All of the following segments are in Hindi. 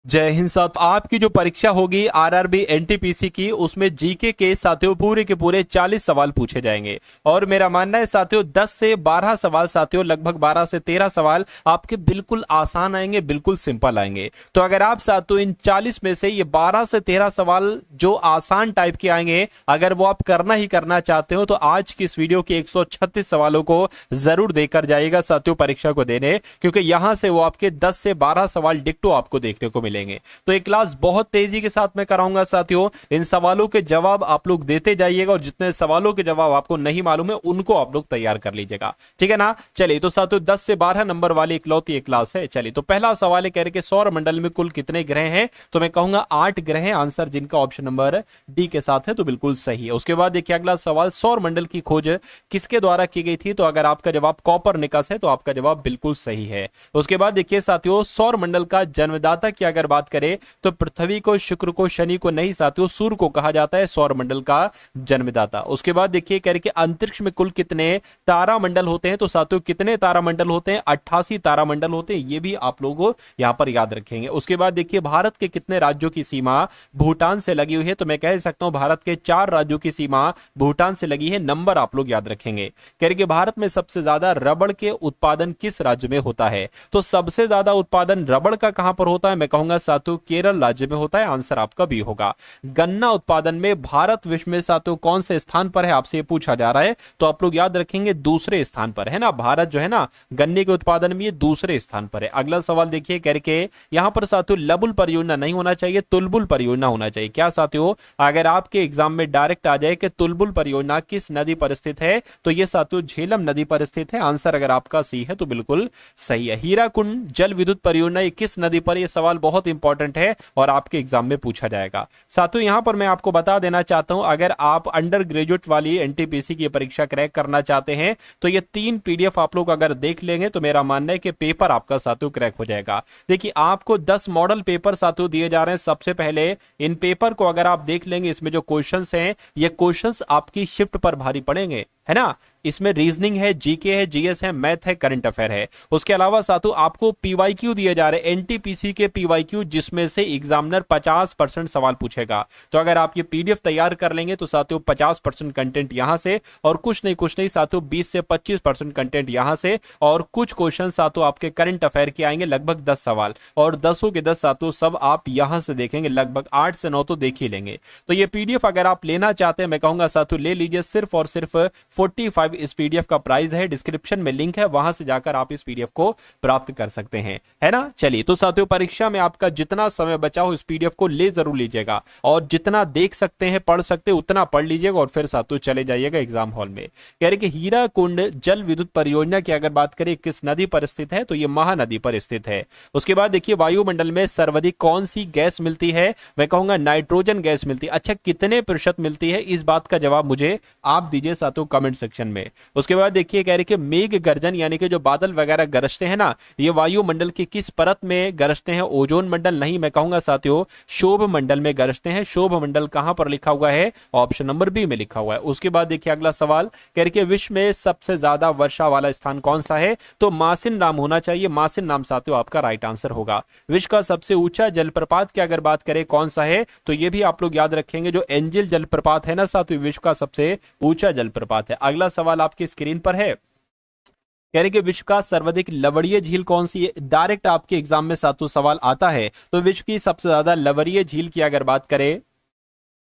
जय हिंद साथियों। आपकी जो परीक्षा होगी आरआरबी एनटीपीसी की, उसमें जीके के साथियों पूरे के पूरे 40 सवाल पूछे जाएंगे। और मेरा मानना है साथियों 10 से 12 सवाल, साथियों लगभग 12 से 13 सवाल आपके बिल्कुल आसान आएंगे, बिल्कुल सिंपल आएंगे। तो अगर आप साथियों इन 40 में से ये 12 से 13 सवाल जो आसान टाइप के आएंगे, अगर वो आप करना ही करना चाहते हो, तो आज की इस वीडियो के 136 सवालों को जरूर देकर जाइएगा साथियों परीक्षा को देने, क्योंकि यहां से वो आपके 10 से 12 सवाल डिक्टो आपको देखने को मिलेंगे। तो एक क्लास बहुत तेजी के साथ मैं कराऊंगा साथियों। इन सवालों के जवाब आप लोग देते जाइएगा, और जितने सवालों के जवाब आपको नहीं मालूम है उनको आप लोग तैयार कर लीजिएगा, ठीक है ना। चलिए तो साथियों 10 से 12 नंबर वाली इकलौती एक क्लास है। चलिए तो पहला सवाल है, कह रहे कि सौर मंडल में कुल कितने ग्रह हैं, तो मैं कहूंगा 8 ग्रह हैं। आंसर जिनका ऑप्शन नंबर डी के साथ है, तो बिल्कुल सही है। उसके बाद देखिए अगला सवाल, सौर मंडल की खोज किसके द्वारा की गई थी, तो अगर आपका जवाब कॉपरनिकस है तो आपका जवाब बिल्कुल सही है। उसके बाद देखिए साथियों सौर मंडल का जन्मदाता की अगर बात करें तो पृथ्वी को, शुक्र को, शनि को नहीं साथियों, सूर्य को कहा जाता है सौर मंडल का जन्मदाता। उसके बाद देखिए कह रहे कि अंतरिक्ष में कुल कितने तारामंडल होते हैं, तो साथियों कितने तारामंडल होते हैं, 88 तारामंडल होते हैं। ये भी आप लोगों यहां पर याद रखेंगे। उसके बाद देखिए भारत के कितने राज्यों की सीमा भूटान से लगी हुई है, तो मैं कह सकता हूं भारत के 4 राज्यों की सीमा भूटान से लगी है। नंबर आप लोग याद रखेंगे। कह रहे कि भारत में सबसे ज्यादा रबड़ के उत्पादन किस राज्य में होता है, तो सबसे ज्यादा उत्पादन रबड़ का कहां पर होता है, मैं कहूंगा साथियों केरल राज्य में होता है। आंसर आपका भी होगा। गन्ना उत्पादन में भारत विश्व में साथियों कौन से स्थान पर है, आपसे पूछा जा रहा है, तो आप लोग याद रखेंगे दूसरे स्थान पर है ना। भारत जो है ना गन्ने के उत्पादन में ये दूसरे स्थान पर है। अगला सवाल देखिए करके यहां पर साथियों लबुल परियोजना नहीं होना चाहिए, तुलबुल परियोजना होना चाहिए। क्या साथियों, अगर आपके एग्जाम में डायरेक्ट आ जाए कि तुलबुल परियोजना किस नदी पर स्थित है, तो ये साथियों झेलम नदी पर स्थित है। आंसर अगर आपका सी है तो बिल्कुल सही है। हीराकुंड जल विद्युत परियोजना ये किस नदी पर, यह सवाल बहुत इंपॉर्टेंट है और आपके एग्जाम में पूछा जाएगा। साथियों यहां पर मैं आपको बता देना चाहता हूं, अगर आप अंडर ग्रेजुएट वाली एनटीपीसी की परीक्षा क्रैक करना चाहते हैं तो ये 3 पीडीएफ आप लोग अगर देख लेंगे तो मेरा मानना है कि पेपर आपका साथियों क्रैक हो जाएगा। देखिए आपको 10 मॉडल पेपर साथियों दिए जा रहे हैं। सबसे पहले इन पेपर को अगर आप देख लेंगे, इसमें जो क्वेश्चंस हैं ये क्वेश्चंस आपकी शिफ्ट पर भारी पड़ेंगे, है ना। इसमें रीजनिंग है, जीके है, जीएस है, मैथ है, करंट अफेयर है। उसके अलावा साथियों आपको पीवाईक्यू दिए जा रहे हैं, एनटीपीसी के पीवाईक्यू, जिसमें से एग्जामिनर 50% सवाल पूछेगा। तो अगर आप ये पीडीएफ तैयार कर लेंगे तो साथियों 50% कंटेंट यहां से, और कुछ नहीं साथियों 20 से 25% कंटेंट यहां से, और कुछ क्वेश्चन साथियों आपके करंट अफेयर के आएंगे लगभग 10 सवाल, और 10 के 10 साथियों सब आप यहां से देखेंगे, लगभग 8 से 9 तो देख ही लेंगे। तो ये पीडीएफ अगर आप लेना चाहते हैं, मैं कहूंगा साथियों ले लीजिए। सिर्फ और सिर्फ 45 इस पीडीएफ का प्राइस है। डिस्क्रिप्शन में लिंक है, वहां से जाकर आप इस पीडीएफ को प्राप्त कर सकते हैं, है ना। चलिए तो साथियों परीक्षा में आपका जितना समय बचा हो इस पीडीएफ को ले जरूर लीजिएगा, और जितना देख सकते हैं पढ़ सकते हैं उतना पढ़ लीजिएगा, और फिर साथियों चले जाइएगा एग्जाम हॉल में। कह रहे कि हीराकुंड जल विद्युत परियोजना की अगर बात करें किस नदी पर स्थित है, तो ये महानदी पर स्थित है। उसके बाद देखिए वायुमंडल में सर्वाधिक कौन सी गैस मिलती है, मैं कहूंगा नाइट्रोजन गैस मिलती है। अच्छा कितने प्रतिशत मिलती है, इस बात का जवाब मुझे आप दीजिए साथियों कमेंट सेक्शन में। उसके बाद देखिए कह रहे कि मेघ गर्जन यानी कि जो बादल वगैरह गरजते हैं ना, ये वायुमंडल की किस परत में गरजते हैं, ओजोन मंडल नहीं, मैं कहूंगा साथियों शोभ मंडल में गरजते हैं। शोभ मंडल कहां पर लिखा हुआ है, ऑप्शन नंबर बी में लिखा हुआ है। उसके बाद देखिए अगला सवाल कह रहे कि विश्व में सबसे ज्यादा वर्षा वाला स्थान कौन सा है, तो मासिन नाम होना चाहिए। मासिन नाम साथियों आपका राइट आंसर होगा। विश्व का सबसे ऊंचा जलप्रपात की अगर बात करें कौन सा है, तो ये भी आप लोग याद रखेंगे, जो एंजिल जलप्रपात है ना साथियों, विश्व का सबसे ऊंचा जलप्रपात है। अगला सवाल आपकी स्क्रीन पर है, कह रहे कि विश्व का सर्वाधिक लवणीय झील कौन सी है। डायरेक्ट आपके एग्जाम में सातों सवाल आता है, तो विश्व की सबसे ज्यादा लवणीय झील की अगर बात करें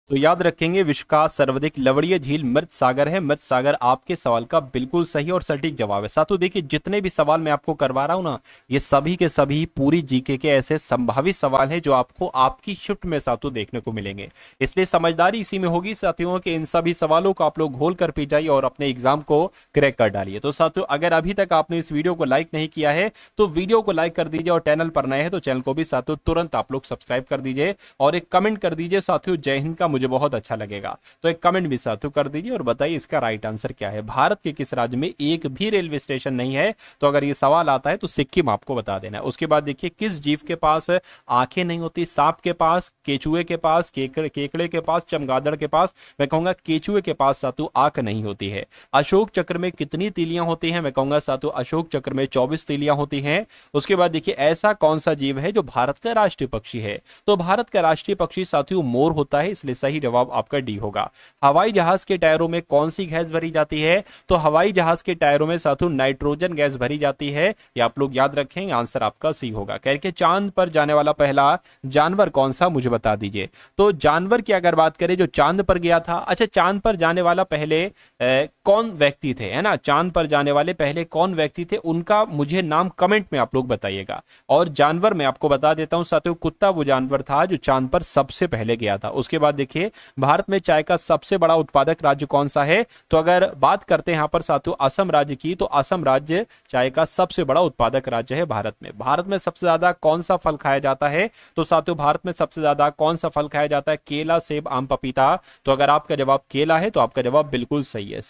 तो याद रखेंगे विश्व का सर्वाधिक लवणीय झील मृत सागर है। मृत सागर आपके सवाल का बिल्कुल सही और सटीक जवाब है। साथियों देखिए जितने भी सवाल मैं आपको करवा रहा हूं ना, ये सभी के सभी पूरी जीके के ऐसे संभावित सवाल हैं जो आपको आपकी शिफ्ट में साथियों देखने को मिलेंगे। इसलिए समझदारी इसी में होगी साथियों कि इन सभी सवालों को आप लोग घोल कर पी जाइए और अपने एग्जाम को क्रैक कर डालिए। तो साथियों अगर अभी तक आपने इस वीडियो को लाइक नहीं किया है तो वीडियो को लाइक कर दीजिए, और चैनल पर नए हैं तो चैनल को भी साथियों तुरंत आप लोग सब्सक्राइब कर दीजिए, और एक कमेंट कर दीजिए साथियों जय हिंद का। मुझे बहुत अच्छा लगेगा। तो एक कमेंट भी साथियों कर दीजिए और बताइए इसका राइट आंसर क्या है। भारत के किस राज्य में एक भी रेलवे स्टेशन नहीं है? तो अगर ये सवाल आता है तो सिक्किम आपको बता देना है। उसके बाद देखिए किस जीव के पास आंखें नहीं होती? सांप के पास, केचुए के पास, केकड़े के पास, चमगादड़ के पास। मैं कहूंगा केचुए के पास सातु आंख नहीं होती है। अशोक चक्र में कितनी तीलियां होती हैं? मैं कहूंगा सातु अशोक चक्र में 24 तीलियां होती हैं। उसके बाद देखिए ऐसा कौन सा जीव है जो भारत का राष्ट्रीय पक्षी है? तो भारत का राष्ट्रीय पक्षी साथियों मोर होता है, इसलिए सही जवाब आपका डी होगा। हवाई जहाज के टायरों में कौन सी गैस भरी जाती है? तो हवाई जहाज के टायरों में साथियों नाइट्रोजन गैस भरी जाती है। ये आप लोग याद रखें, आंसर आपका सी होगा। कह के चांद पर जाने वाला पहला जानवर कौन सा, मुझे बता दीजिए। तो जानवर की अगर बात करें जो चांद पर गया था, अच्छा चांद पर जाने वाला पहले कौन व्यक्ति थे, है ना? चांद पर जाने वाले पहले कौन व्यक्ति थे, उनका मुझे नाम कमेंट में आप लोग बताइएगा। और जानवर मैं आपको बता देता हूं साथियों, कुत्ता वो जानवर था जो चांद पर सबसे पहले गया था। उसके बाद देखिए भारत में चाय का सबसे बड़ा उत्पादक राज्य कौन सा है? तो अगर बात करते हैं यहां पर साथियों असम राज्य की, तो असम राज्य चाय का सबसे बड़ा उत्पादक राज्य है भारत में। भारत में सबसे ज्यादा कौन सा फल खाया जाता है? तो साथियों भारत में सबसे ज्यादा कौन सा फल खाया जाता है? केला, सेब, आम, पपीता। तो अगर आपका जवाब केला है तो आपका जवाब बिल्कुल सही है।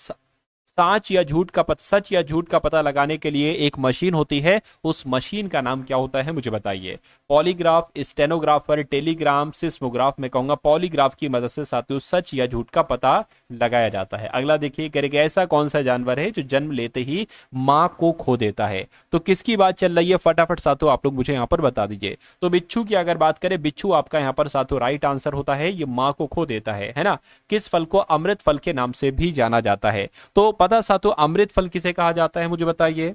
सच या झूठ का पता लगाने के लिए एक मशीन होती है, उस मशीन का नाम क्या होता है मुझे बताइए। Polygraph, stenographer, Telegram, seismograph. मैं कहूंगा पॉलीग्राफ की मदद से साथियों सच या झूठ का पता लगाया जाता है। अगला देखिए करेगा ऐसा कौन सा जानवर है जो जन्म लेते ही मां को खो देता है? तो किसकी बात चल रही है फटाफट साथियों आप लोग मुझे यहां पर बता दीजिए। तो बिच्छू की अगर बात करें, बिच्छू आपका यहां पर साथियों राइट आंसर होता है, ये मां को खो देता है ना। किस फल को अमृत फल के नाम से भी जाना जाता है? तो पता साथियों अमृत फल किसे कहा जाता है मुझे बताइए।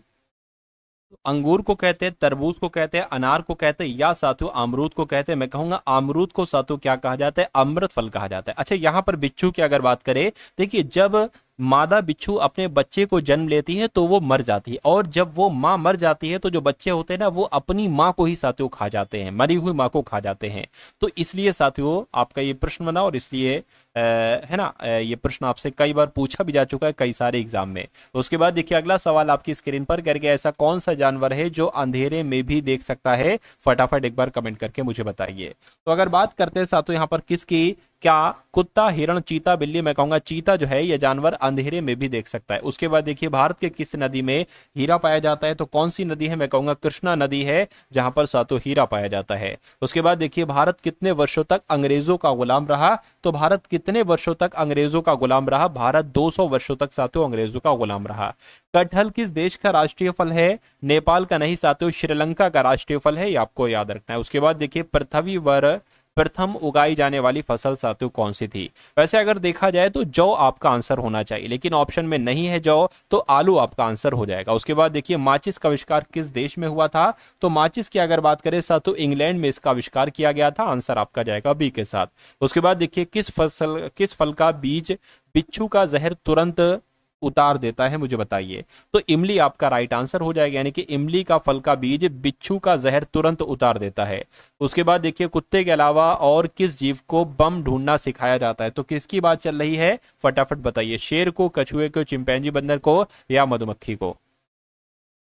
अंगूर को कहते हैं, तरबूज को कहते हैं, अनार को कहते हैं, या साथियों अमरूद को कहते हैं? मैं कहूंगा अमरूद को साथियों क्या कहा जाता है? अमृत फल कहा जाता है। अच्छा यहां पर बिच्छू की अगर बात करें, देखिए जब मादा बिच्छू अपने बच्चे को जन्म लेती है तो वो मर जाती है, और जब वो माँ मर जाती है तो जो बच्चे होते हैं ना वो अपनी माँ को ही साथियों खा जाते हैं, मरी हुई माँ को खा जाते हैं। तो इसलिए साथियों आपका ये प्रश्न बना, और इसलिए है ना ये प्रश्न आपसे कई बार पूछा भी जा चुका है कई सारे एग्जाम में। तो उसके बाद देखिए अगला सवाल आपकी स्क्रीन पर करके ऐसा कौन सा जानवर है जो अंधेरे में भी देख सकता है? फटाफट एक बार कमेंट करके मुझे बताइए। तो अगर बात करते हैं साथियों यहाँ पर किसकी, क्या कुत्ता, हिरण, चीता, बिल्ली? मैं कहूंगा चीता जो है ये जानवर अंधेरे में भी देख सकता है। उसके बाद देखिए भारत के किस नदी में हीरा पाया जाता है? तो कौन सी नदी है? मैं कहूंगा कृष्णा नदी है जहां पर सातों हीरा पाया जाता है। उसके बाद देखिए भारत कितने वर्षों तक अंग्रेजों का गुलाम रहा? तो भारत कितने वर्षों तक अंग्रेजों का गुलाम रहा? भारत 200 वर्षों तक साथियों अंग्रेजों का गुलाम रहा। कटहल किस देश का राष्ट्रीय फल है? नेपाल का नहीं साथियों, श्रीलंका का राष्ट्रीय फल है, ये आपको याद रखना है। उसके बाद देखिए पृथ्वी पर प्रथम उगाई जाने वाली फसल साथियों कौन सी थी? वैसे अगर देखा जाए तो जौ आपका आंसर होना चाहिए, लेकिन ऑप्शन में नहीं है जौ, तो आलू आपका आंसर हो जाएगा। उसके बाद देखिए माचिस का आविष्कार किस देश में हुआ था? तो माचिस की अगर बात करें साथियों इंग्लैंड में इसका आविष्कार किया गया था, आंसर आपका जाएगा बी के साथ। उसके बाद देखिए किस फल का बीज बिच्छू का जहर तुरंत उतार देता है मुझे बताइए। तो इमली आपका राइट आंसर हो जाएगा, यानी कि इमली का फल का बीज बिच्छू का जहर तुरंत उतार देता है। उसके बाद देखिए कुत्ते के अलावा और किस जीव को बम ढूंढना सिखाया जाता है? तो किसकी बात चल रही है फटाफट बताइए। शेर को, कछुए को, चिंपैंजी बंदर को, या मधुमक्खी को?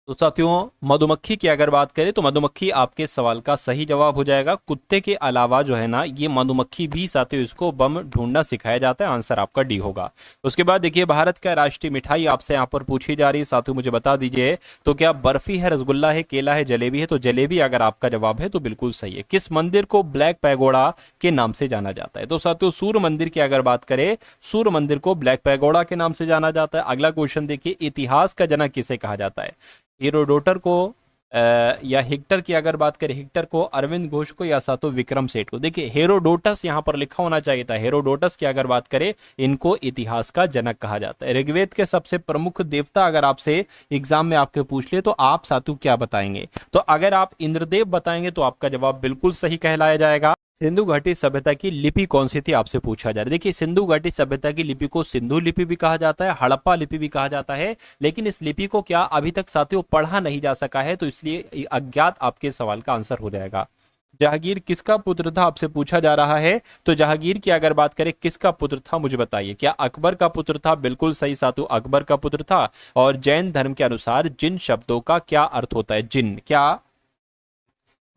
तो साथियों मधुमक्खी की अगर बात करें तो मधुमक्खी आपके सवाल का सही जवाब हो जाएगा। कुत्ते के अलावा जो है ना ये मधुमक्खी भी साथियों इसको बम ढूंढना सिखाया जाता है, आंसर आपका डी होगा। उसके बाद देखिए भारत का राष्ट्रीय मिठाई आपसे यहाँ पर पूछी जा रही है साथियों, मुझे बता दीजिए। तो क्या बर्फी है, रसगुल्ला है, केला है, जलेबी है? तो जलेबी अगर आपका जवाब है तो बिल्कुल सही है। किस मंदिर को ब्लैक पैगोडा के नाम से जाना जाता है? तो साथियों सूर्य मंदिर की अगर बात करें, सूर्य मंदिर को ब्लैक पैगोडा के नाम से जाना जाता है। अगला क्वेश्चन देखिए इतिहास का जनक किसे कहा जाता है? हेरोडोटर को, या हिक्टर की अगर बात करें हिक्टर को, अरविंद घोष को, या सातो विक्रम सेठ को? देखिए हेरोडोटस यहां पर लिखा होना चाहिए था। हेरोडोटस की अगर बात करें इनको इतिहास का जनक कहा जाता है। ऋग्वेद के सबसे प्रमुख देवता अगर आपसे एग्जाम में आपके पूछ ले तो आप सातु क्या बताएंगे? तो अगर आप इंद्रदेव बताएंगे तो आपका जवाब बिल्कुल सही कहलाया जाएगा। सिंधु घाटी सभ्यता की लिपि कौन सी थी आपसे पूछा जा रहा है। देखिए सिंधु घाटी सभ्यता की लिपि को सिंधु लिपि भी कहा जाता है, हड़प्पा लिपि भी कहा जाता है, लेकिन इस लिपि को क्या अभी तक साथियों पढ़ा नहीं जा सका है, तो इसलिए अज्ञात आपके सवाल का आंसर हो जाएगा। जहांगीर किसका पुत्र था आपसे पूछा जा रहा है। तो जहांगीर की अगर बात करें किसका पुत्र था मुझे बताइए। क्या अकबर का पुत्र था? बिल्कुल सही साथियों अकबर का पुत्र था। और जैन धर्म के अनुसार जिन शब्दों का क्या अर्थ होता है? जिन क्या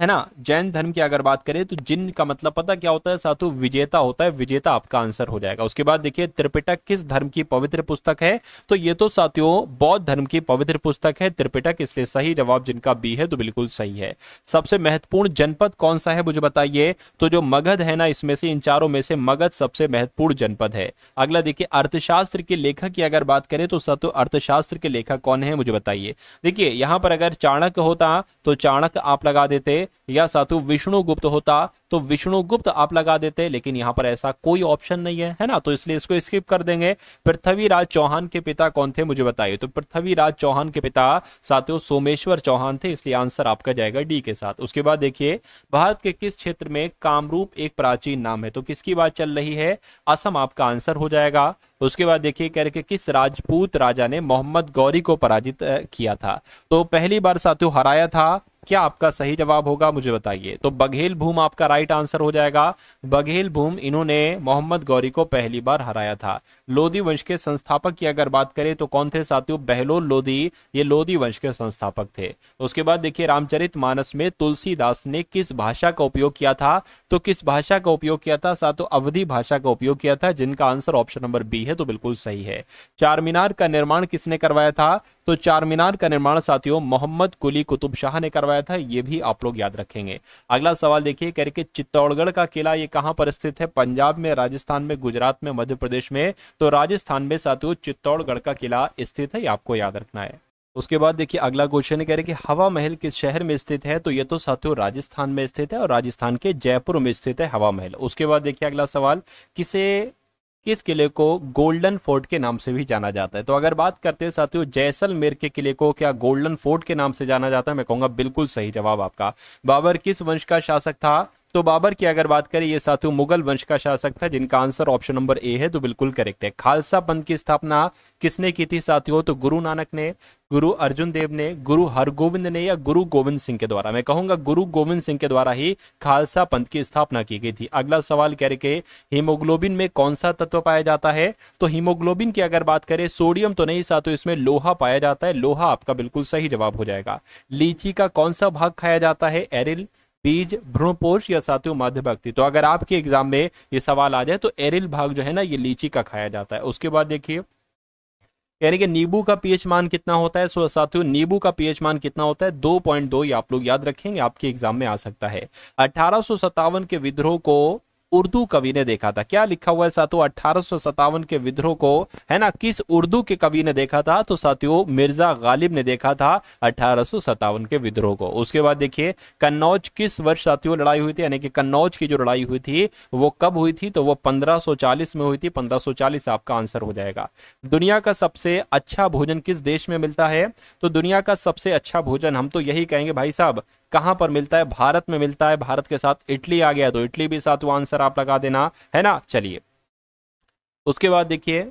है ना। जैन धर्म की अगर बात करें तो जिन का मतलब पता क्या होता है साथियों, विजेता होता है, विजेता आपका आंसर हो जाएगा। उसके बाद देखिए त्रिपिटक किस धर्म की पवित्र पुस्तक है, तो ये तो साथियों बौद्ध धर्म की पवित्र पुस्तक है त्रिपिटक, इसलिए सही जवाब जिनका बी है तो बिल्कुल सही है। सबसे महत्वपूर्ण जनपद कौन सा है मुझे बताइए, तो जो मगध है ना, इसमें से इन चारों में से मगध सबसे महत्वपूर्ण जनपद है। अगला देखिए अर्थशास्त्र के लेखक की अगर बात करें तो साथियों अर्थशास्त्र के लेखक कौन है मुझे बताइए। देखिए यहां पर अगर चाणक्य होता तो चाणक्य आप लगा देते, या साथियों विष्णुगुप्त होता तो विष्णुगुप्त आप लगा देते, लेकिन यहां पर ऐसा कोई ऑप्शन नहीं है ना, तो इसलिए इसको स्किप कर देंगे। पृथ्वीराज चौहान के पिता कौन थे मुझे बताइए, तो पृथ्वीराज चौहान के पिता साथियों सोमेश्वर चौहान थे, इसलिए आंसर आपका जाएगा डी के साथ। उसके बाद देखिए भारत के किस क्षेत्र में कामरूप एक प्राचीन नाम है, तो किसकी बात चल रही है, असम आपका आंसर हो जाएगा। उसके बाद देखिए कह रहे कि किस राजपूत राजा ने मोहम्मद गौरी को पराजित किया था, तो पहली बार साथियों हराया था, क्या आपका सही जवाब होगा मुझे बताइए, तो बघेल भूम आपका राइट आंसर हो जाएगा। बघेल भूम इन्होंने मोहम्मद गौरी को पहली बार हराया था। लोधी वंश के संस्थापक की अगर बात करें तो कौन थे साथियों, बहलोल लोधी, ये लोधी वंश के संस्थापक थे। उसके बाद देखिए रामचरितमानस में तुलसीदास ने किस भाषा का उपयोग किया था, तो किस भाषा का उपयोग किया था साथियों, अवधी भाषा का उपयोग किया था, जिनका आंसर ऑप्शन नंबर बी है तो बिल्कुल सही है। चार मीनार का निर्माण किसने करवाया था, तो चार मीनार का निर्माण साथियों मोहम्मद कुली कुतुब शाह ने करवाया था, ये भी आप लोग याद रखेंगे। अगला सवाल देखिए कह रहे कि चित्तौड़गढ़ का किला ये कहां पर स्थित है, पंजाब में, राजस्थान में, गुजरात में, मध्य प्रदेश में, तो राजस्थान में साथियों चित्तौड़गढ़ का किला स्थित है, ये आपको याद रखना है। उसके बाद देखिए अगला क्वेश्चन कह रहे कि हवा महल किस शहर में स्थित है, तो ये तो साथियों राजस्थान में स्थित है और राजस्थान के जयपुर में स्थित है हवा महल। उसके बाद देखिए अगला सवाल, किस किले को गोल्डन फोर्ट के नाम से भी जाना जाता है, तो अगर बात करते हैं साथियों जैसलमेर के किले को क्या गोल्डन फोर्ट के नाम से जाना जाता है, मैं कहूंगा बिल्कुल सही जवाब आपका। बाबर किस वंश का शासक था, तो बाबर की अगर बात करें ये साथियों मुगल वंश का शासक था, जिनका आंसर ऑप्शन नंबर ए है तो बिल्कुल करेक्ट है। खालसा पंथ की स्थापना किसने की थी साथियों, तो गुरु नानक ने, गुरु अर्जुन देव ने, गुरु हरगोविंद ने, या गुरु गोविंद सिंह के द्वारा, मैं कहूंगा गुरु गोविंद सिंह के द्वारा ही खालसा पंथ की स्थापना की गई थी। अगला सवाल कह रहे कि हीमोग्लोबिन में कौन सा तत्व पाया जाता है, तो हीमोग्लोबिन की अगर बात करें सोडियम तो नहीं साथियों, इसमें लोहा पाया जाता है, लोहा आपका बिल्कुल सही जवाब हो जाएगा। लीची का कौन सा भाग खाया जाता है, एरिल, बीज, भ्रूणपोष, या साथियों मध्यभक्ति, तो अगर आपके एग्जाम में ये सवाल आ जाए तो एरिल भाग जो है ना ये लीची का खाया जाता है। उसके बाद देखिए यानी कि नींबू का पीएच मान कितना होता है, सो साथियों नींबू का पीएच मान कितना होता है, 2.2, ये आप लोग याद रखेंगे, आपके एग्जाम में आ सकता है। 1857 के विद्रोह को उर्दू कवि ने देखा था, क्या लिखा हुआ है साथियों, 1857 के विद्रोह को है ना किस उर्दू के कवि ने देखा था, तो साथियों मिर्जा गालिब ने देखा था 1857 के विद्रोह को। उसके बाद देखिए कन्नौज किस वर्ष साथियों लड़ाई हुई थी, यानी कि कन्नौज की जो लड़ाई हुई थी वो कब हुई थी, तो वो 1540 में हुई थी, 1540 आपका आंसर हो जाएगा। दुनिया का सबसे अच्छा भोजन किस देश में मिलता है, तो दुनिया का सबसे अच्छा भोजन हम तो यही कहेंगे भाई साहब कहां पर मिलता है, भारत में मिलता है। भारत के साथ इटली आ गया तो इटली भी साथ वो आंसर आप लगा देना, है ना। चलिए उसके बाद देखिए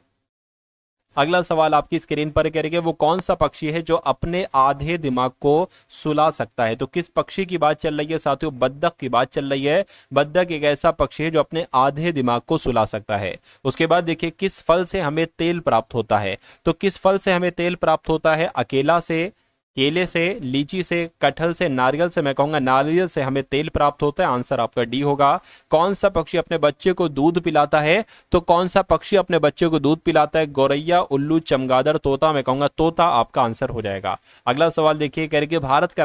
अगला सवाल आपकी स्क्रीन पर कह रही है वो कौन सा पक्षी है जो अपने आधे दिमाग को सुला सकता है, तो किस पक्षी की बात चल रही है साथियों, बत्तख की बात चल रही है। बत्तख एक ऐसा पक्षी है जो अपने आधे दिमाग को सुला सकता है। उसके बाद देखिए किस फल से हमें तेल प्राप्त होता है, तो किस फल से हमें तेल प्राप्त होता है, अकेला से, केले से, लीची से, कटहल से, नारियल से, मैं कहूंगा नारियल से हमें तेल प्राप्त होता है, आंसर आपका डी होगा। कौन सा पक्षी अपने बच्चे को दूध पिलाता है, तो कौन सा पक्षी अपने बच्चे को दूध पिलाता है, गौरैया, उल्लू, चमगादड़, तोता, मैं कहूंगा तोता आपका आंसर हो जाएगा। अगला सवाल देखिए कह रहे कि भारत की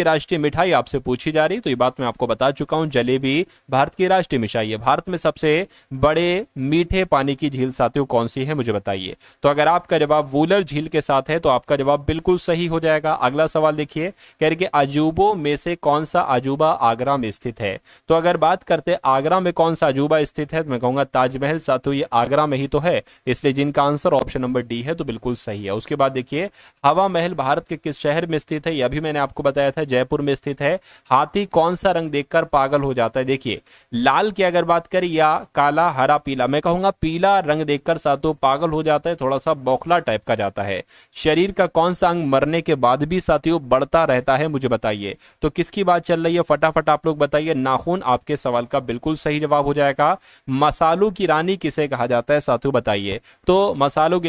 राष्ट्रीय मिठाई आपसे पूछी जा रही, तो ये बात मैं आपको बता चुका हूं, जलेबी भारत की राष्ट्रीय मिठाई है। भारत में सबसे बड़े मीठे पानी की झील साथियों कौन सी है मुझे बताइए, तो अगर आपका जवाब वूलर झील के साथ है तो आपका जवाब बिल्कुल सही हो जाएगा। अगला सवाल देखिए कह रहे कि अजूबों में से कौन सा अजूबा आगरा में स्थित है, तो अगर बात करते आगरा में कौन सा अजूबा स्थित है तो मैं कहूंगा ताजमहल साथियों, ये आगरा में ही तो है, इसलिए जिनका आंसर ऑप्शन नंबर डी है तो बिल्कुल सही है। उसके बाद देखिए हवा महल भारत के किस शहर में स्थित है, यह भी मैंने आपको बताया था जयपुर में स्थित है। हाथी कौन सा रंग देखकर पागल हो जाता है, देखिए लाल की अगर बात करें या काला, हरा, पीला, मैं कहूंगा पीला रंग देखकर साथियों पागल हो जाता है, थोड़ा सा बौखला टाइप का जाता है। शरीर का कौन कौन सा अंग मरने के बाद भी साथियों बढ़ता रहता है, मुझे बताइए। तो किसकी बात चल रही है, फटाफट आप लोग बताइए। नाखून आपके सवाल का बिल्कुल सही जवाब हो जाएगा। मसालों की रानी किसे कहा जाता है साथियों, बताइए। तो मसालों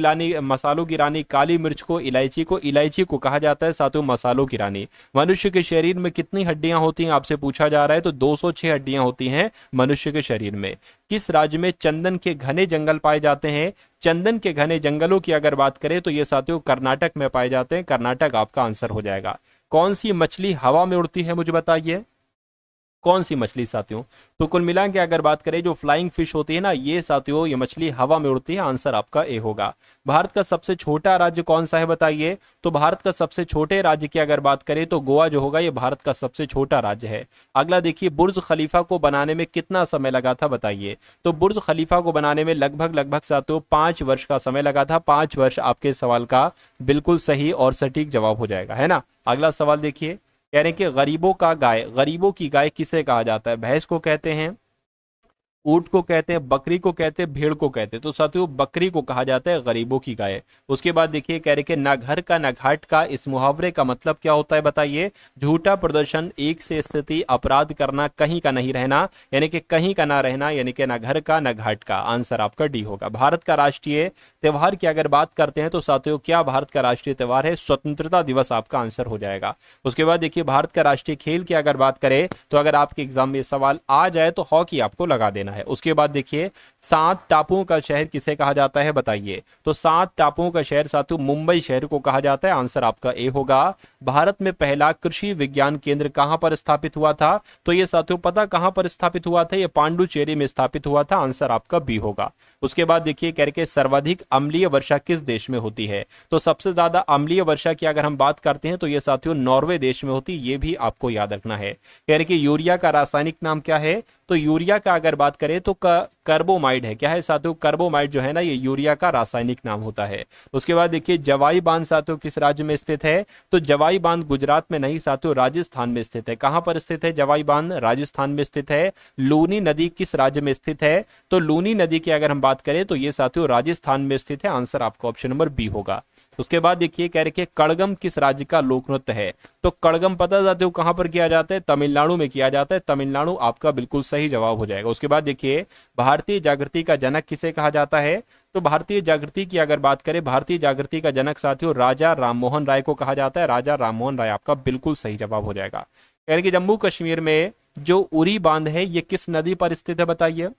की रानी काली मिर्च को, इलायची को कहा जाता है साथियों मसालों की रानी। मनुष्य के शरीर में कितनी हड्डियां होती हैं आपसे पूछा जा रहा है, तो 206 हड्डियां होती हैं मनुष्य के शरीर में। किस राज्य में चंदन के घने जंगल पाए जाते हैं? चंदन के घने जंगलों की अगर बात करें तो ये साथियों कर्नाटक में पाए जाते हैं। कर्नाटक आपका आंसर हो जाएगा। कौन सी मछली हवा में उड़ती है, मुझे बताइए। कौन सी मछली साथियों? तो कुल मिला के अगर बात करें जो फ्लाइंग फिश होती है ना, ये साथियों ये मछली हवा में उड़ती है। आंसर आपका ए होगा। भारत का सबसे छोटा राज्य कौन सा है, बताइए। तो भारत का सबसे छोटे राज्य की अगर बात करें तो गोवा जो होगा ये भारत का सबसे छोटा राज्य है। अगला देखिए, बुर्ज खलीफा को बनाने में कितना समय लगा था, बताइए। तो बुर्ज खलीफा को बनाने में लगभग साथियों 5 वर्ष का समय लगा था। 5 वर्ष आपके सवाल का बिल्कुल सही और सटीक जवाब हो जाएगा, है ना। अगला सवाल देखिए, कह रहे हैं कि गरीबों की गाय किसे कहा जाता है? भैंस को कहते हैं, ऊंट को कहते हैं, बकरी को कहते हैं, भेड़ को कहते हैं। तो साथियों बकरी को कहा जाता है गरीबों की गाय। उसके बाद देखिए, कह रहे कि ना घर का ना घाट का, इस मुहावरे का मतलब क्या होता है, बताइए। झूठा प्रदर्शन, एक से स्थिति, अपराध करना, कहीं का नहीं रहना, यानी कि कहीं का ना रहना, यानी कि ना घर का ना घाट का। आंसर आपका डी होगा। भारत का राष्ट्रीय त्योहार की अगर बात करते हैं तो साथियों क्या भारत का राष्ट्रीय त्योहार है? स्वतंत्रता दिवस आपका आंसर हो जाएगा। उसके बाद देखिए, भारत का राष्ट्रीय खेल की अगर बात करें तो अगर आपके एग्जाम में सवाल आ जाए तो हॉकी आपको लगा देना है। उसके बाद देखिए, 7 टापुओं का शहर किसे कहा जाता है, बताइए। तो 7 टापुओं का शहर साथियों मुंबई शहर को कहा जाता है। आंसर आपका ए होगा। भारत में पहला कृषि विज्ञान केंद्र कहां पर स्थापित हुआ था? तो ये साथियों पता कहां पर स्थापित हुआ था? ये पांडुचेरी में स्थापित हुआ था। आंसर आपका बी होगा। उसके बाद देखिए, कह रहे सर्वाधिक अम्लीय वर्षा किस देश में होती है? तो सबसे ज्यादा अम्लीय वर्षा की अगर हम बात करते हैं तो ये साथियों नॉर्वे देश में होती है। ये भी आपको याद रखना है। कह रहे कि यूरिया का रासायनिक नाम क्या है? तो यूरिया का अगर बात करें तो कार्बोमाइड है। क्या है साथियों? कार्बोमाइड जो है ना, ये यूरिया का रासायनिक नाम होता है। उसके बाद देखिए, जवाई बांध साथियों किस राज्य में स्थित है? तो जवाई बांध गुजरात में नहीं साथियों, राजस्थान में स्थित है। कहां पर स्थित है जवाई बांध? राजस्थान में स्थित है। लूनी नदी किस राज्य में स्थित है? तो लूनी नदी की अगर हम बात करें तो ये साथियों राजस्थान में स्थित है। आंसर आपका ऑप्शन नंबर बी होगा। उसके बाद देखिए, कह रहे कड़गम किस राज्य का लोक नृत्य है? तो कड़गम पता साथियों कहां पर किया जाता है? तमिलनाडु में किया जाता है। तमिलनाडु आपका बिल्कुल सही जवाब हो जाएगा। उसके बाद देखिए, भारतीय जागृति का जनक किसे कहा जाता है? तो भारतीय जागृति की अगर बात करें, भारतीय जागृति का जनक साथियों राजा राममोहन राय को कहा जाता है। राजा राममोहन राय आपका बिल्कुल सही जवाब हो जाएगा। कह रहे कि जम्मू कश्मीर में जो उरी बांध है ये किस नदी पर स्थित है, बताइए।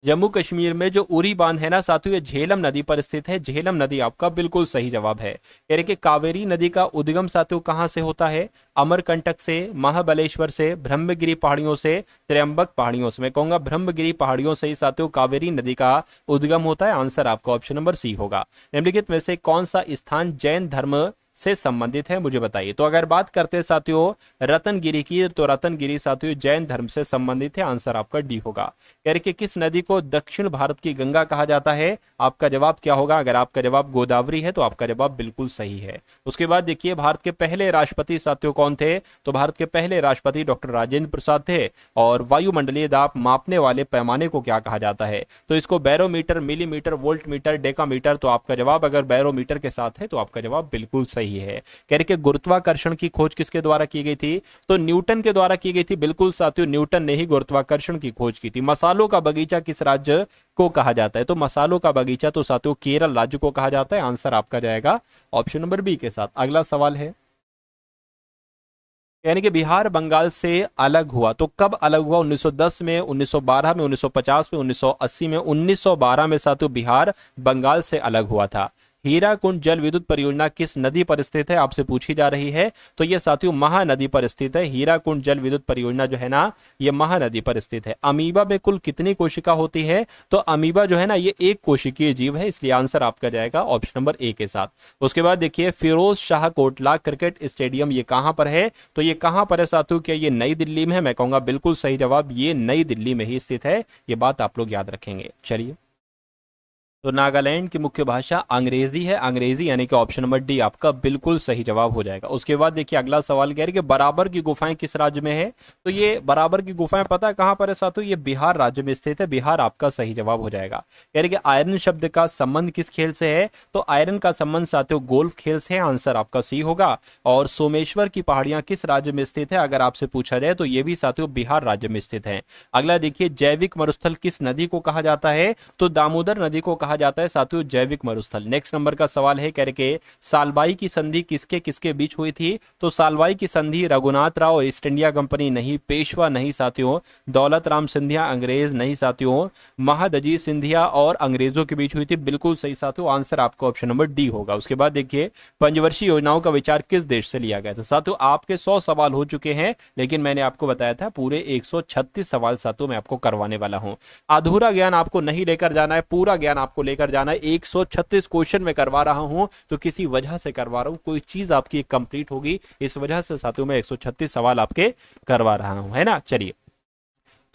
जम्मू कश्मीर में जो उरी बांध है ना साथियों, ये झेलम नदी पर स्थित है। झेलम नदी आपका बिल्कुल सही जवाब है। कह रहे कि कावेरी नदी का उद्गम साथियों कहां से होता है? अमरकंटक से, महाबलेश्वर से, ब्रह्मगिरी पहाड़ियों से, त्र्यंबक पहाड़ियों से। मैं कहूंगा ब्रह्मगिरी पहाड़ियों से ही साथियों कावेरी नदी का उद्गम होता है। आंसर आपका ऑप्शन नंबर सी होगा। निम्नलिखित में से कौन सा स्थान जैन धर्म से संबंधित है, मुझे बताइए। तो अगर बात करते हैं साथियों रतनगिरी की, तो रतनगिरी साथियों जैन धर्म से संबंधित है। आंसर आपका डी होगा। कह रहे कि किस नदी को दक्षिण भारत की गंगा कहा जाता है? आपका जवाब क्या होगा? अगर आपका जवाब गोदावरी है तो आपका जवाब बिल्कुल सही है। उसके बाद देखिए, भारत के पहले राष्ट्रपति साथियों कौन थे? तो भारत के पहले राष्ट्रपति डॉक्टर राजेंद्र प्रसाद थे। और वायुमंडलीय दाब मापने वाले पैमाने को क्या कहा जाता है? तो इसको barometer, millimetre, volt meter, decametre. तो आपका जवाब अगर बैरोमीटर के साथ है तो आपका जवाब बिल्कुल सही है। कह रहे कि गुरुत्वाकर्षण की खोज किसके द्वारा की गई थी? तो न्यूटन के द्वारा की गई थी। बिल्कुल साथियों, न्यूटन ने ही गुरुत्वाकर्षण की खोज की थी। मसालों का बगीचा किस राज्य को कहा जाता है? तो मसालों का बगीचा तो साथियों केरल राज्य को कहा जाता है। आंसर आपका जाएगा ऑप्शन नंबर बी के साथ। अगला सवाल है, यानी कि बिहार बंगाल से अलग हुआ तो कब अलग हुआ? 1910 में, 1912 में, 1950 में, 1980 में। 1912 में साथियों बिहार बंगाल से अलग हुआ था। हीराकुंड जल विद्युत परियोजना किस नदी पर स्थित है, आपसे पूछी जा रही है। तो ये साथियों महानदी पर स्थित है। हीराकुंड जल विद्युत परियोजना जो है ना, ये महानदी पर स्थित है। अमीबा में कुल कितनी कोशिका होती है? तो अमीबा जो है ना, ये एक कोशिकीय जीव है, इसलिए आंसर आपका जाएगा ऑप्शन नंबर ए के साथ। उसके बाद देखिए, फिरोज शाह कोटला क्रिकेट स्टेडियम ये कहां पर है? तो ये कहां पर है साथियों? क्या ये नई दिल्ली में है? मैं कहूंगा बिल्कुल सही जवाब, ये नई दिल्ली में ही स्थित है। ये बात आप लोग याद रखेंगे। चलिए तो नागालैंड की मुख्य भाषा अंग्रेजी है, अंग्रेजी, यानी कि ऑप्शन नंबर डी आपका बिल्कुल सही जवाब हो जाएगा। उसके बाद देखिए अगला सवाल कह रहे कि बराबर की गुफाएं किस राज्य में है। तो ये बराबर की गुफाएं पता है कहां पर है साथियों, ये बिहार राज्य में स्थित है, बिहार आपका सही जवाब हो जाएगा। कह रहे कि आयरन शब्द का संबंध किस खेल से है। तो आयरन का संबंध साथियों गोल्फ खेल से है, आंसर आपका सी होगा। और सोमेश्वर की पहाड़ियां किस राज्य में स्थित है, अगर आपसे पूछा जाए तो ये भी साथियों बिहार राज्य में स्थित है। अगला देखिए जैविक मरुस्थल किस नदी को कहा जाता है। तो दामोदर नदी को कहा जाता है साथियों जैविक मरुस्थल। नेक्स्ट नंबर का सवाल है कह रहे सालबाई की संधि किसके किसके बीच हुई थी। तो सालबाई की संधि रघुनाथ राव और ईस्ट इंडिया कंपनी नहीं, पेशवा नहीं साथियों, दौलत राम सिंधिया अंग्रेज नहीं साथियों, महादजी सिंधिया और अंग्रेजों के बीच हुई थी। बिल्कुल सही साथियों, आंसर आपका ऑप्शन नंबर डी होगा। उसके बाद देखिए पंचवर्षीय योजनाओं का विचार किस देश से लिया गया था। साथियों आपके 100 सवाल हो चुके हैं, लेकिन मैंने आपको बताया था पूरे 136 सवाल साथियों मैं आपको करवाने वाला हूं। अधूरा ज्ञान आपको नहीं लेकर जाना है, पूरा ज्ञान आपको लेकर जाना है। 136 क्वेश्चन में करवा रहा हूं तो किसी वजह से करवा रहा हूं, कोई चीज आपकी कंप्लीट होगी, इस वजह से साथियों मैं 136 सवाल आपके करवा रहा हूं, है ना। चलिए,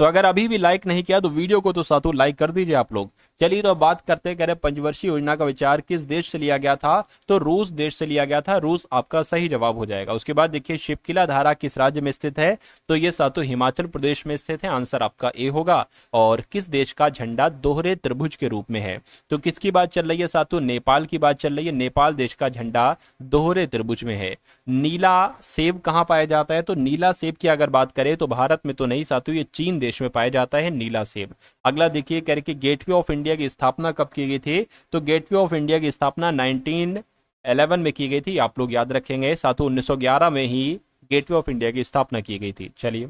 तो अगर अभी भी लाइक नहीं किया तो वीडियो को तो साथों लाइक कर दीजिए आप लोग। चलिए तो बात करते हैं, कह रहे पंचवर्षीय योजना का विचार किस देश से लिया गया था। तो रूस देश से लिया गया था, रूस आपका सही जवाब हो जाएगा। उसके बाद देखिए शिवकिला धारा किस राज्य में स्थित है। तो ये साथों हिमाचल प्रदेश में स्थित है, आंसर आपका ए होगा। और किस देश का झंडा दोहरे त्रिभुज के रूप में है। तो किसकी बात चल रही है साथों, नेपाल की बात चल रही है। नेपाल देश का झंडा दोहरे त्रिभुज में है। नीला सेब कहाँ पाया जाता है। तो नीला सेब की अगर बात करें तो भारत में तो नहीं साथियों, ये चीन देश में पाया जाता है नीला सेब। अगला देखिए कह रहे कि गेटवे ऑफ इंडिया की स्थापना कब की गई थी। तो गेटवे ऑफ इंडिया की स्थापना 1911 में की गई थी, आप लोग याद रखेंगे साथियों। 1911 में ही गेटवे ऑफ इंडिया की स्थापना की गई थी। चलिए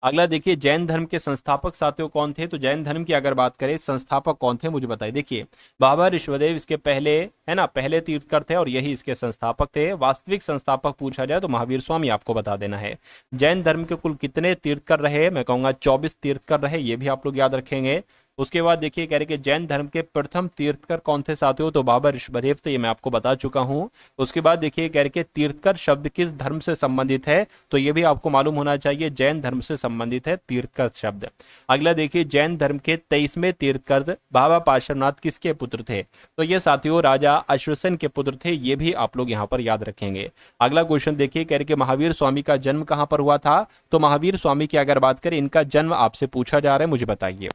अगला देखिए जैन धर्म के संस्थापक साथियों कौन थे। तो जैन धर्म की अगर बात करें संस्थापक कौन थे मुझे बताइए। देखिए बाबा ऋषभदेव इसके पहले, है ना, पहले तीर्थकर थे और यही इसके संस्थापक थे। वास्तविक संस्थापक पूछा जाए तो महावीर स्वामी आपको बता देना है। जैन धर्म के कुल कितने तीर्थकर रहे, मैं कहूंगा 24 तीर्थकर रहे, ये भी आप लोग याद रखेंगे। उसके बाद देखिए कह रहे कि जैन धर्म के प्रथम तीर्थकर कौन थे साथियों। तो बाबा ऋषभदेव थे, ये मैं आपको बता चुका हूं। उसके बाद देखिए कह रहे कि तीर्थकर शब्द किस धर्म से संबंधित है। तो ये भी आपको मालूम होना चाहिए, जैन धर्म से संबंधित है तीर्थकर शब्द। अगला देखिए जैन धर्म के 23वें तीर्थकर बाबा पार्श्वनाथ किसके पुत्र थे। तो ये साथियों राजा अश्वसेन के पुत्र थे, ये भी आप लोग यहाँ पर याद रखेंगे। अगला क्वेश्चन देखिए कह रहे कि महावीर स्वामी का जन्म कहाँ पर हुआ था। तो महावीर स्वामी की अगर बात करें, इनका जन्म आपसे पूछा जा रहा है, मुझे बताइए।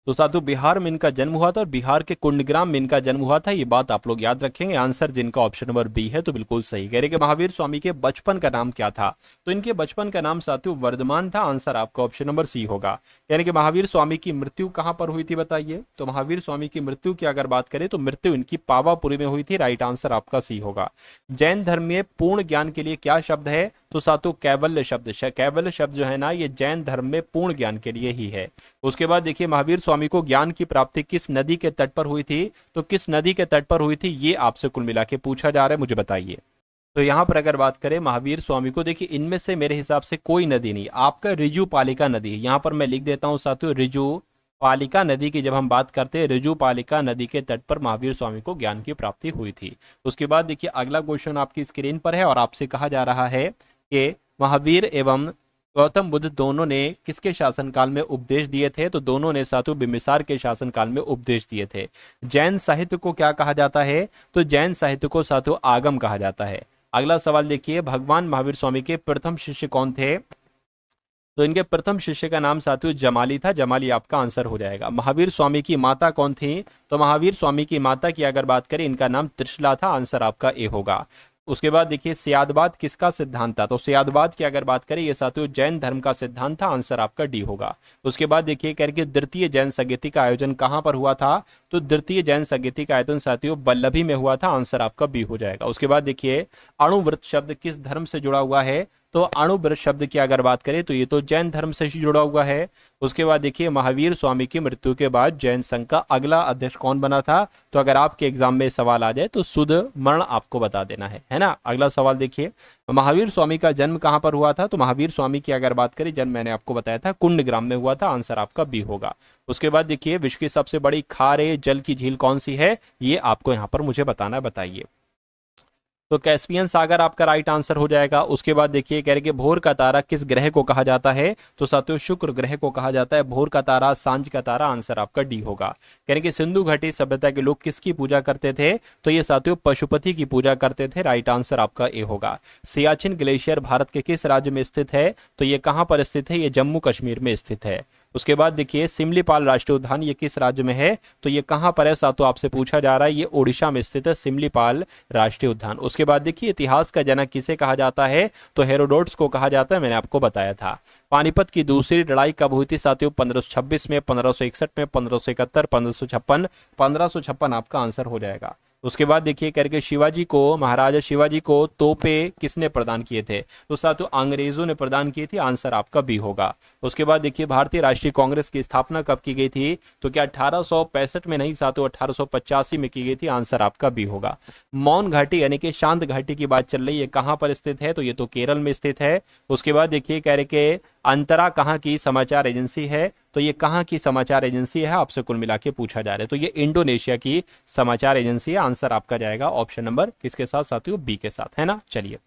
तो साथियों बिहार में इनका जन्म हुआ था और बिहार के कुंडग्राम में इनका जन्म हुआ था, ये बात आप लोग याद रखेंगे। आंसर जिनका ऑप्शन नंबर बी है तो बिल्कुल सही। कह रहे कि महावीर स्वामी के बचपन का नाम क्या था। तो इनके बचपन का नाम साथियों वर्धमान था, आंसर आपका ऑप्शन नंबर सी होगा। यानी कि महावीर स्वामी की मृत्यु कहां पर हुई थी बताइए। तो महावीर स्वामी की मृत्यु की अगर बात करें तो मृत्यु इनकी पावापुरी में हुई थी, राइट आंसर आपका सी होगा। जैन धर्म में पूर्ण ज्ञान के लिए क्या शब्द है। तो साथियों कैवल्य शब्द, कैवल्य शब्द जो है ना, ये जैन धर्म में पूर्ण ज्ञान के लिए ही है। उसके बाद देखिए महावीर स्वामी को ज्ञान की प्राप्ति किस नदी के तट पर हुई थी। तो किस नदी के तट पर हुई थी, ये आपसे कुल मिला के पूछा जा रहा है, मुझे बताइए। तो यहां पर अगर बात करें महावीर स्वामी को, देखिए इनमें से मेरे हिसाब से कोई नदी नहीं, आपका रिजु पालिका नदी है। यहां पर मैं लिख देता हूं साथियों, रिजु पालिका नदी की जब हम बात करते हैं, रिजु पालिका नदी के तट पर महावीर स्वामी को ज्ञान की प्राप्ति हुई थी। उसके बाद देखिए अगला क्वेश्चन आपकी स्क्रीन पर है और आपसे कहा जा रहा है कि महावीर एवं गौतम बुद्ध दोनों ने किसके शासनकाल में उपदेश दिए थे। तो दोनों ने साथियों बिम्बिसार के शासनकाल में उपदेश दिए थे। जैन साहित्य को क्या कहा जाता है। तो जैन साहित्य को साथियों आगम कहा जाता है। अगला सवाल देखिए भगवान महावीर स्वामी के प्रथम शिष्य कौन थे। तो इनके प्रथम शिष्य का नाम साथियों जमाली था, जमाली आपका आंसर हो जाएगा। महावीर स्वामी की माता कौन थी। तो महावीर स्वामी की माता की अगर बात करें, इनका नाम त्रिशला था, आंसर आपका ए होगा। उसके बाद देखिए सियादवाद किसका सिद्धांत था। तो सियादवाद की अगर बात करें, ये साथियों जैन धर्म का सिद्धांत था, आंसर आपका डी होगा। उसके बाद देखिए करके द्वितीय जैन संगीति का आयोजन कहां पर हुआ था। तो द्वितीय जैन संगीति का आयोजन साथियों बल्लभी में हुआ था, आंसर आपका बी हो जाएगा। उसके बाद देखिए अणुव्रत शब्द किस धर्म से जुड़ा हुआ है। तो अणुव्रत शब्द की अगर बात करें तो ये तो जैन धर्म से ही जुड़ा हुआ है। उसके बाद देखिए महावीर स्वामी की मृत्यु के बाद जैन संघ का अगला अध्यक्ष कौन बना था। तो अगर आपके एग्जाम में सवाल आ जाए तो शुद्ध मर्ण आपको बता देना है ना। अगला सवाल देखिए महावीर स्वामी का जन्म कहां पर हुआ था। तो महावीर स्वामी की अगर बात करें, जन्म मैंने आपको बताया था कुंडग्राम में हुआ था, आंसर आपका बी होगा। उसके बाद देखिए विश्व की सबसे बड़ी खारे जल की झील कौन सी है, ये आपको यहाँ पर मुझे बताना, बताइए। तो कैस्पियन सागर आपका राइट आंसर हो जाएगा। उसके बाद देखिए कह रहे कि भोर का तारा किस ग्रह को कहा जाता है, तो साथियों शुक्र ग्रह को कहा जाता है भोर का तारा, सांझ का तारा, आंसर आपका डी होगा। कह रहे कि सिंधु घाटी सभ्यता के लोग किसकी पूजा करते थे, तो ये साथियों पशुपति की पूजा करते थे, राइट आंसर आपका ए होगा। सियाचिन ग्लेशियर भारत के किस राज्य में स्थित है, तो ये कहां पर स्थित है, ये जम्मू कश्मीर में स्थित है। उसके बाद देखिए सिमलीपाल राष्ट्रीय उद्यान ये किस राज्य में है, तो ये कहां पर है साथियों, आपसे पूछा जा रहा है, ये ओडिशा में स्थित है सिमलीपाल राष्ट्रीय उद्यान। उसके बाद देखिए इतिहास का जनक किसे कहा जाता है, तो हेरोडोट्स को कहा जाता है, मैंने आपको बताया था। पानीपत की दूसरी लड़ाई कब हुई थी साथियों, 1526 में, 1561 में, 1571, 1556, 1556 आपका आंसर हो जाएगा। उसके बाद देखिए करके शिवाजी को, महाराजा शिवाजी को तोपे किसने प्रदान किए थे, तो साथियों अंग्रेजों ने प्रदान किए थे, आंसर आपका बी होगा। उसके बाद देखिए भारतीय राष्ट्रीय कांग्रेस की स्थापना कब की गई थी, तो क्या 1865 में नहीं साथियों 1885 में की गई थी, आंसर आपका बी होगा। मौन घाटी यानी कि शांत घाटी की बात चल रही है, कहां पर स्थित है, तो ये तो केरल में स्थित है। उसके बाद देखिए कह रहे कि अंतरा कहाँ की समाचार एजेंसी है, तो ये कहाँ की समाचार एजेंसी है, आपसे कुल मिला के पूछा जा रहा है, तो ये इंडोनेशिया की समाचार एजेंसी है, आंसर आपका जाएगा ऑप्शन नंबर किसके साथ साथियों, बी के साथ, है ना। चलिए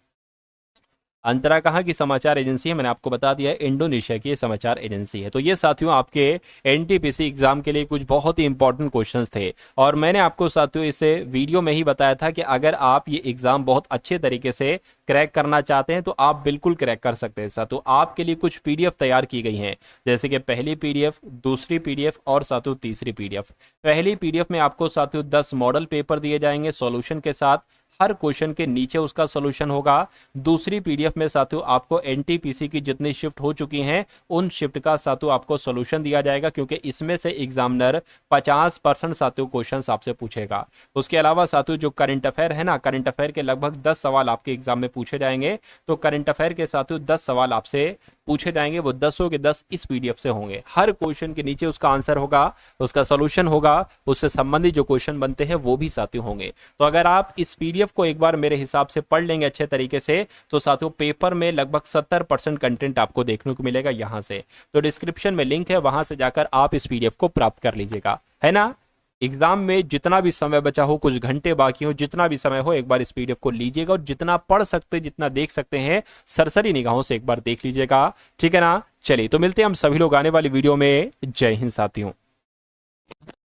अंतरा कहाँ की समाचार एजेंसी है, मैंने आपको बता दिया है इंडोनेशिया की समाचार एजेंसी है। तो ये साथियों आपके एनटीपीसी एग्जाम के लिए कुछ बहुत ही इंपॉर्टेंट क्वेश्चंस थे, और मैंने आपको साथियों इसे वीडियो में ही बताया था कि अगर आप ये एग्जाम बहुत अच्छे तरीके से क्रैक करना चाहते हैं तो आप बिल्कुल क्रैक कर सकते हैं साथियों। आपके लिए कुछ पीडीएफ तैयार की गई हैं, जैसे कि पहली पीडीएफ, दूसरी पीडीएफ और साथियों तीसरी पीडीएफ। पहली पीडीएफ में आपको साथियों 10 मॉडल पेपर दिए जाएंगे सॉल्यूशन के साथ, हर क्वेश्चन के नीचे उसका सॉल्यूशन होगा। दूसरी पीडीएफ में साथियों आपको एनटीपीसी की जितनी शिफ्ट हो चुकी हैं उन शिफ्ट का साथियों आपको सॉल्यूशन दिया जाएगा, क्योंकि इसमें से एग्जामिनर 50% साथियों क्वेश्चंस आपसे पूछेगा। उसके अलावा साथियों जो करंट अफेयर है ना, करंट अफेयर के लगभग 10 सवाल आपके एग्जाम में पूछे जाएंगे। तो करंट अफेयर के साथियों 10 सवाल आपसे पूछे जाएंगे, वो 10 के 10 इस पीडीएफ से होंगे। हर क्वेश्चन के नीचे उसका आंसर होगा, उसका सॉल्यूशन होगा, उससे संबंधित जो क्वेश्चन बनते हैं वो भी साथियों होंगे। तो अगर आप इस पीडीएफ को एक बार मेरे हिसाब से पढ़ लेंगे अच्छे तरीके से, तो साथियों पेपर में लगभग 70% कंटेंट आपको देखने को मिलेगा यहां से। तो डिस्क्रिप्शन में लिंक है, वहां से जाकर आप इस पीडीएफ को प्राप्त कर लीजिएगा, है ना। एग्जाम में जितना भी समय बचा हो, कुछ घंटे बाकी हो, जितना भी समय हो, एक बार इस पीडीएफ को लीजिएगा और जितना पढ़ सकते, जितना देख सकते हैं सरसरी निगाहों से एक बार देख लीजिएगा, ठीक है ना। चलिए तो मिलते हैं हम सभी लोग आने वाली वीडियो में। जय हिंद साथियों।